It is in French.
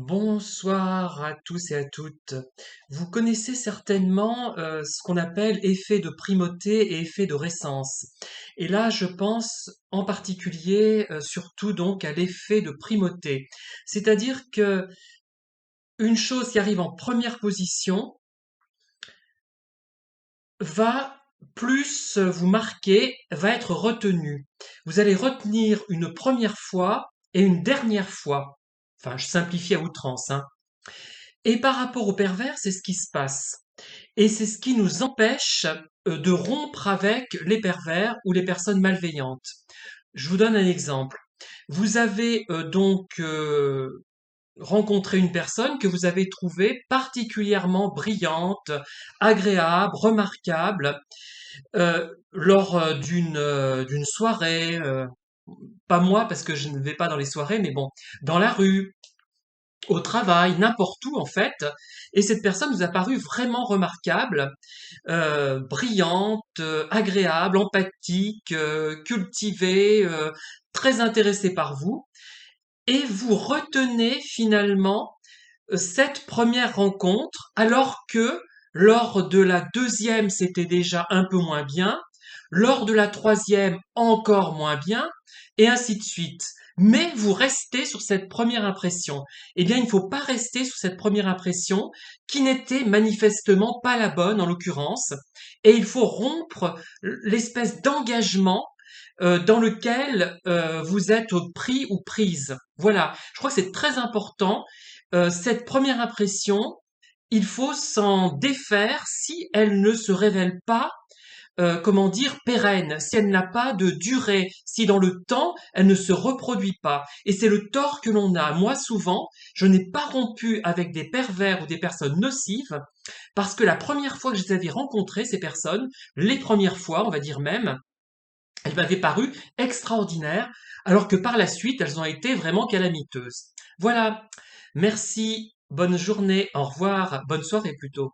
Bonsoir à tous et à toutes. Vous connaissez certainement ce qu'on appelle effet de primauté et effet de récence. Et là, je pense en particulier surtout donc à l'effet de primauté. C'est-à-dire que une chose qui arrive en première position va plus vous marquer, va être retenue. Vous allez retenir une première fois et une dernière fois. Enfin, je simplifie à outrance, hein. Et par rapport au pervers, c'est ce qui se passe. Et c'est ce qui nous empêche de rompre avec les pervers ou les personnes malveillantes. Je vous donne un exemple. Vous avez rencontré une personne que vous avez trouvée particulièrement brillante, agréable, remarquable, lors d'une soirée. Pas moi parce que je ne vais pas dans les soirées, mais bon, dans la rue, au travail, n'importe où en fait. Et cette personne nous a paru vraiment remarquable, brillante, agréable, empathique, cultivée, très intéressée par vous. Et vous retenez finalement cette première rencontre, alors que lors de la deuxième, c'était déjà un peu moins bien, lors de la troisième, encore moins bien, et ainsi de suite. Mais vous restez sur cette première impression. Eh bien, il ne faut pas rester sur cette première impression qui n'était manifestement pas la bonne en l'occurrence, et il faut rompre l'espèce d'engagement dans lequel vous êtes pris ou prise. Voilà, je crois que c'est très important. Cette première impression, il faut s'en défaire si elle ne se révèle pas, comment dire, pérenne, si elle n'a pas de durée, si dans le temps, elle ne se reproduit pas. Et c'est le tort que l'on a. Moi, souvent, je n'ai pas rompu avec des pervers ou des personnes nocives parce que la première fois que je les avais rencontrées, ces personnes, les premières fois, on va dire même, elles m'avaient paru extraordinaires, alors que par la suite, elles ont été vraiment calamiteuses. Voilà. Merci. Bonne journée. Au revoir. Bonne soirée plutôt.